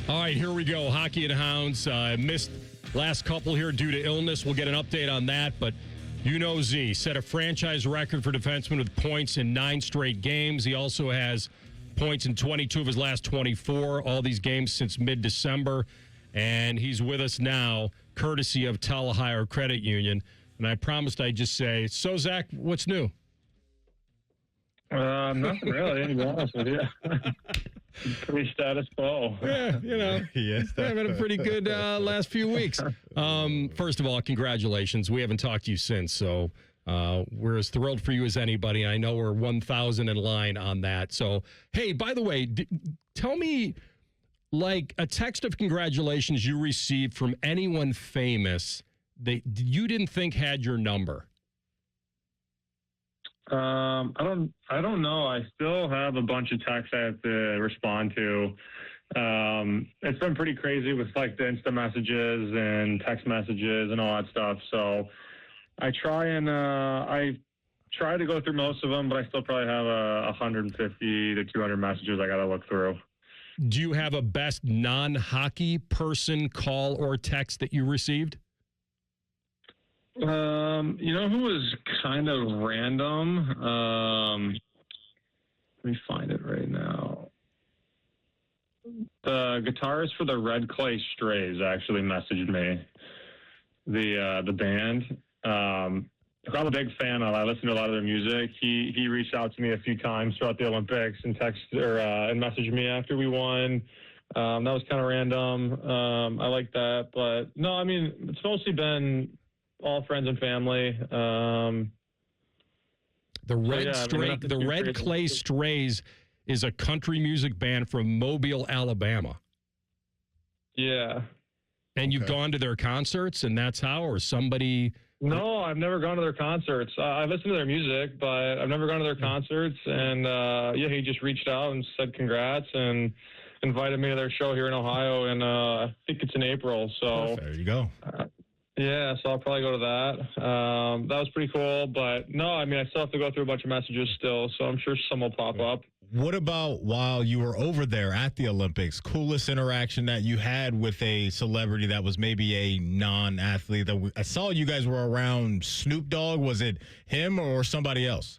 All right, here we go. Hockey and Hounds. Missed last couple here due to illness. We'll get an update on that, but you know Z set a franchise record for defenseman with points in 9 straight games. He also has points in 22 of his last 24, all these games since mid-December, and he's with us now, courtesy of Talahire Credit Union. And I promised I'd just say, so Zach, what's new? Nothing really, to be honest with you. Pretty status quo. Yeah, you know, yes, having a pretty good last few weeks. First of all, congratulations. We haven't talked to you since, so we're as thrilled for you as anybody. I know we're 1,000 in line on that. So, hey, by the way, tell me, like, a text of congratulations you received from anyone famous that you didn't think had your number. I don't know. I still have a bunch of texts I have to respond to. It's been pretty crazy with like the Insta messages and text messages and all that stuff. So I try to go through most of them, but I still probably have 150 to 200 messages I got to look through. Do you have a best non-hockey person call or text that you received? You know who was kind of random? Let me find it right now. The guitarist for the Red Clay Strays actually messaged me. The band. I'm a big fan of. I listen to a lot of their music. He reached out to me a few times throughout the Olympics and and messaged me after we won. That was kind of random. I like that, but no, I mean it's mostly been all friends and family. The Red Clay Strays is a country music band from Mobile, Alabama. Yeah. And you've gone to their concerts, and that's how, or somebody? No, I've never gone to their concerts. I listen to their music, but I've never gone to their concerts. And he just reached out and said congrats and invited me to their show here in Ohio, and I think it's in April. So there you go. Yeah, so I'll probably go to that. That was pretty cool, but no, I mean, I still have to go through a bunch of messages still, so I'm sure some will pop up. What about while you were over there at the Olympics, coolest interaction that you had with a celebrity that was maybe a non-athlete? I saw you guys were around Snoop Dogg. Was it him or somebody else?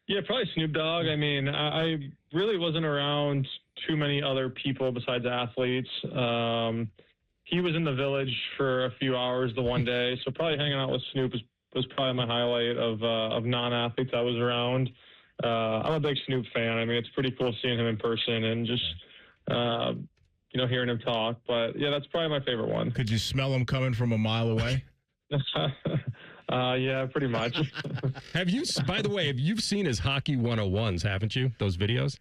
Yeah, probably Snoop Dogg. I mean, I really wasn't around too many other people besides athletes. He was in the Village for a few hours the one day, so probably hanging out with Snoop was probably my highlight of non-athletes I was around. I'm a big Snoop fan. I mean, it's pretty cool seeing him in person and just, hearing him talk. But, yeah, that's probably my favorite one. Could you smell him coming from a mile away? Yeah, pretty much. By the way, have you seen his Hockey 101s, haven't you, those videos?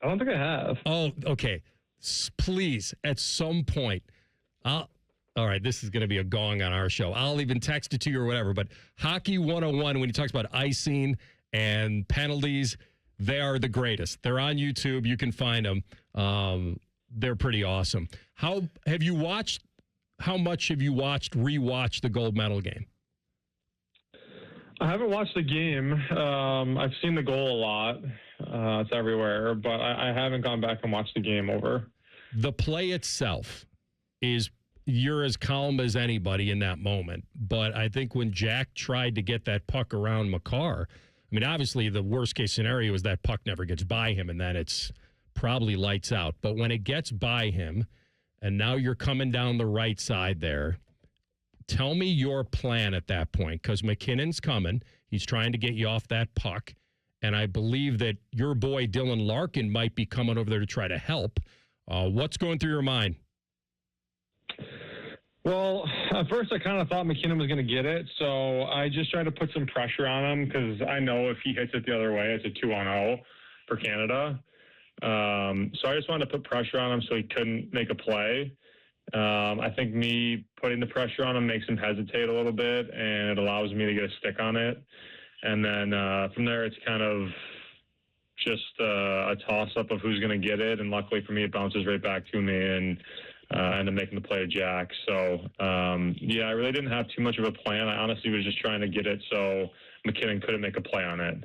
I don't think I have. Oh, okay. Please, at some point, all right, this is going to be a gong on our show. I'll even text it to you or whatever, but Hockey 101, when he talks about icing and penalties, they are the greatest. They're on YouTube. You can find them. They're pretty awesome. How much have you rewatched the gold medal game? I haven't watched the game. I've seen the goal a lot. It's everywhere, but I haven't gone back and watched the game over. The play itself you're as calm as anybody in that moment. But I think when Jack tried to get that puck around Makar, I mean, obviously the worst case scenario is that puck never gets by him and then it's probably lights out. But when it gets by him and now you're coming down the right side there, tell me your plan at that point, because McKinnon's coming. He's trying to get you off that puck. And I believe that your boy Dylan Larkin might be coming over there to try to help. What's going through your mind? Well, at first I kind of thought McKinnon was going to get it, so I just tried to put some pressure on him because I know if he hits it the other way, it's a 2-on-0 for Canada. So I just wanted to put pressure on him so he couldn't make a play. I think me putting the pressure on him makes him hesitate a little bit, and it allows me to get a stick on it. And then from there, it's kind of just a toss-up of who's going to get it. And luckily for me, it bounces right back to me and end up making the play to Jack. So, I really didn't have too much of a plan. I honestly was just trying to get it so McKinnon couldn't make a play on it.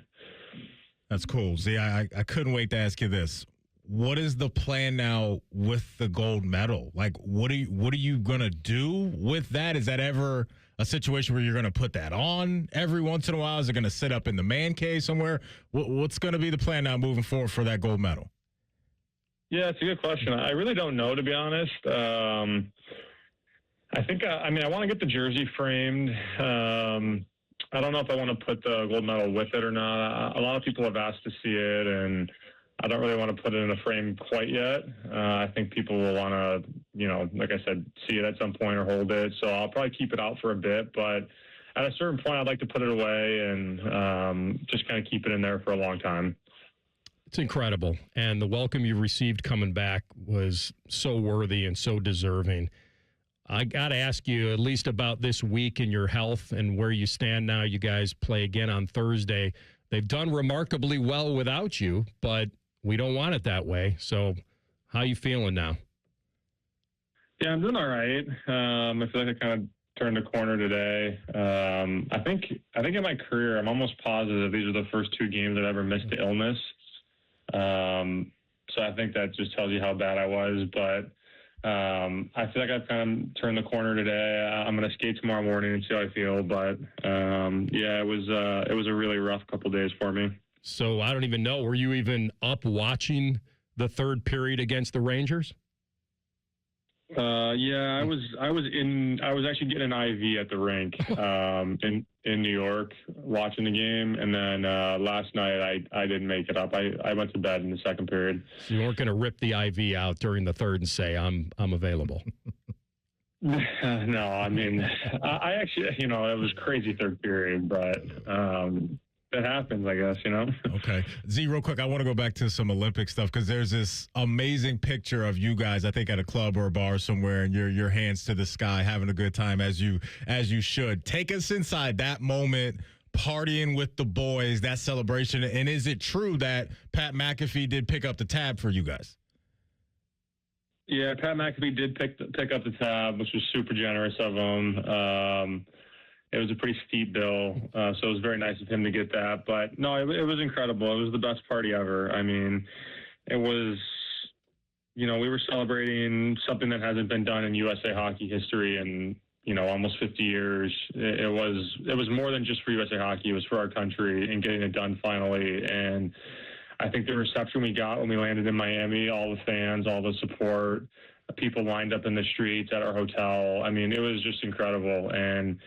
That's cool. See, I couldn't wait to ask you this. what is the plan now with the gold medal? Like, what are you gonna do with that? Is that ever a situation where you're gonna put that on every once in a while? Is it gonna sit up in the man cave somewhere? What's gonna be the plan now moving forward for that gold medal? Yeah, it's a good question. I really don't know, to be honest. I think, I want to get the jersey framed. I don't know if I want to put the gold medal with it or not. A lot of people have asked to see it, and I don't really want to put it in a frame quite yet. I think people will want to, like I said, see it at some point or hold it. So I'll probably keep it out for a bit, but at a certain point, I'd like to put it away and just kind of keep it in there for a long time. It's incredible. And the welcome you received coming back was so worthy and so deserving. I got to ask you at least about this week and your health and where you stand now. You guys play again on Thursday. They've done remarkably well without you, but we don't want it that way. So how you feeling now? Yeah, I'm doing all right. I feel like I kind of turned a corner today. I think in my career, I'm almost positive these are the first 2 games I've ever missed the illness. So I think that just tells you how bad I was, but I feel like I've kind of turned the corner today. I'm going to skate tomorrow morning and see how I feel, but yeah, it was a really rough couple days for me. So I don't even know, were you even up watching the third period against the Rangers? Yeah, I was actually getting an IV at the rink in New York watching the game, and then last night I didn't make it up. I went to bed in the second period. So you weren't going to rip the IV out during the third and say I'm available. No, I actually, it was crazy third period, but it happens, I guess, Okay. Z, real quick, I want to go back to some Olympic stuff because there's this amazing picture of you guys, I think at a club or a bar somewhere, and your hands to the sky, having a good time as you should. Take us inside that moment, partying with the boys, that celebration. And is it true that Pat McAfee did pick up the tab for you guys? Yeah, Pat McAfee did pick up the tab, which was super generous of him. It was a pretty steep bill, so it was very nice of him to get that. But no, it was incredible. It was the best party ever. I mean, it was, we were celebrating something that hasn't been done in USA hockey history in, almost 50 years. It was more than just for USA hockey. It was for our country and getting it done finally. And I think the reception we got when we landed in Miami, all the fans, all the support, people lined up in the streets at our hotel. I mean, it was just incredible. And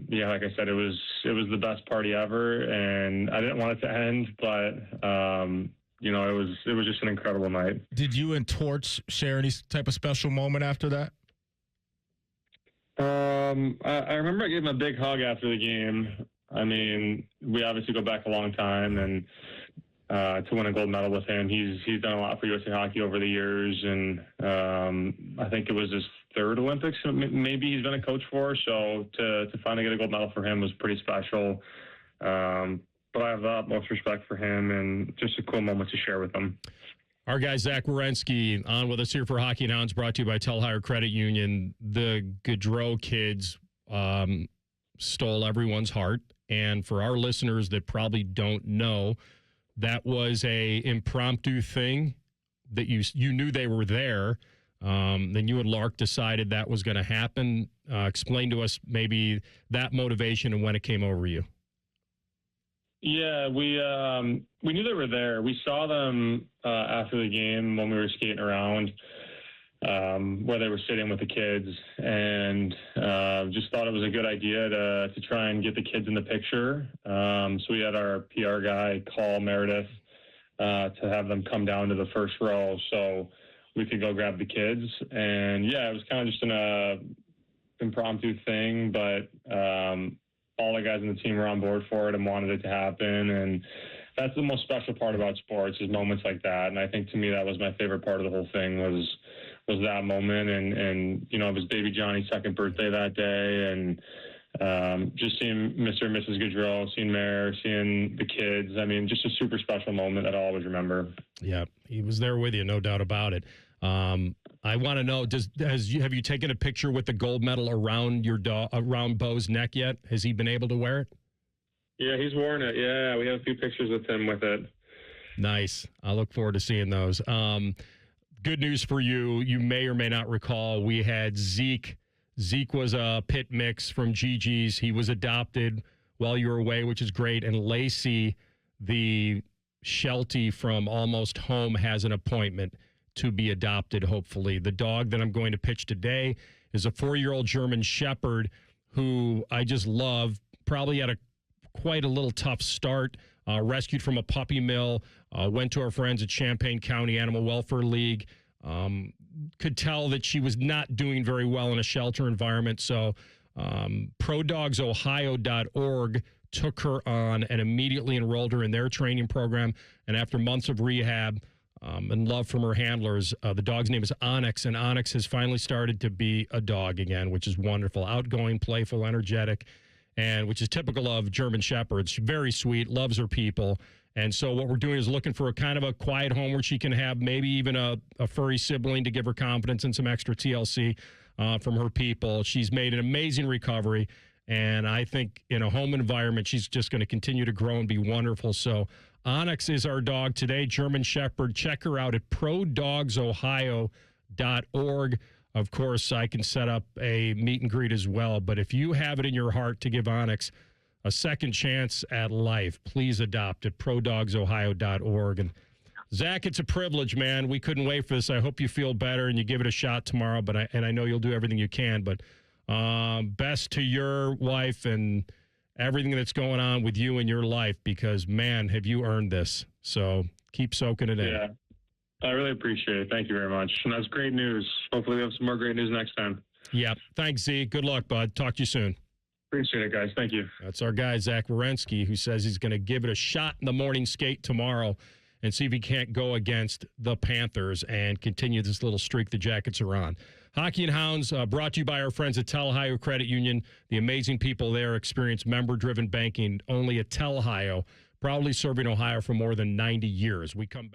yeah, like I said, it was the best party ever, and I didn't want it to end, but it was just an incredible night. Did you and Torch share any type of special moment after that? I remember I gave him a big hug after the game. I mean, we obviously go back a long time, and to win a gold medal with him, he's done a lot for USA hockey over the years, and I think it was his third Olympics maybe he's been a coach for, so to finally get a gold medal for him was pretty special. But I have the utmost respect for him and just a cool moment to share with him. Our guy Zach Werenski on with us here for Hockey and Hounds, brought to you by Telhire Credit Union. The Gaudreau kids stole everyone's heart, and for our listeners that probably don't know, that was a impromptu thing that you knew they were there. Then you and Lark decided that was going to happen. Explain to us maybe that motivation and when it came over you. Yeah, we knew they were there. We saw them after the game when we were skating around, where they were sitting with the kids, and just thought it was a good idea to try and get the kids in the picture. So we had our PR guy call Meredith to have them come down to the first row so we could go grab the kids. And yeah, it was kind of just an impromptu thing, but all the guys in the team were on board for it and wanted it to happen. And that's the most special part about sports, is moments like that. And I think to me, that was my favorite part of the whole thing was that moment. And it was baby Johnny's second birthday that day. And just seeing Mr. and Mrs. Gaudreau, seeing Mayor, seeing the kids. I mean, just a super special moment that I'll always remember. Yeah, he was there with you, no doubt about it. I want to know, have you taken a picture with the gold medal around Bo's neck yet? Has he been able to wear it? Yeah, he's worn it. Yeah, we have a few pictures with him with it. Nice. I look forward to seeing those. Good news for you. You may or may not recall we had Zeke. Zeke was a pit mix from Gigi's. He was adopted while you were away, which is great. And Lacey, the Sheltie from Almost Home, has an appointment to be adopted, hopefully. The dog that I'm going to pitch today is a 4-year-old German Shepherd who I just love. Probably had quite a little tough start. Rescued from a puppy mill, went to our friends at Champaign County Animal Welfare League. Could tell that she was not doing very well in a shelter environment. So ProDogsOhio.org took her on and immediately enrolled her in their training program. And after months of rehab and love from her handlers, the dog's name is Onyx. And Onyx has finally started to be a dog again, which is wonderful. Outgoing, playful, energetic, and which is typical of German Shepherds. Very sweet, loves her people. And so what we're doing is looking for a kind of a quiet home where she can have maybe even a furry sibling to give her confidence and some extra TLC from her people. She's made an amazing recovery, and I think in a home environment, she's just going to continue to grow and be wonderful. So Onyx is our dog today, German Shepherd. Check her out at ProDogsOhio.org. Of course, I can set up a meet and greet as well. But if you have it in your heart to give Onyx a second chance at life, please adopt at ProDogsOhio.org. And Zach, it's a privilege, man. We couldn't wait for this. I hope you feel better and you give it a shot tomorrow. But I know you'll do everything you can. But best to your wife and everything that's going on with you in your life, because, man, have you earned this. So keep soaking it in. Yeah. I really appreciate it. Thank you very much. And that's great news. Hopefully we have some more great news next time. Yeah. Thanks, Z. Good luck, bud. Talk to you soon. Appreciate it, guys. Thank you. That's our guy, Zach Werenski, who says he's going to give it a shot in the morning skate tomorrow and see if he can't go against the Panthers and continue this little streak the Jackets are on. Hockey and Hounds brought to you by our friends at Tel-Ohio Credit Union. The amazing people there experience member-driven banking only at Tel-Ohio, proudly serving Ohio for more than 90 years. We come back.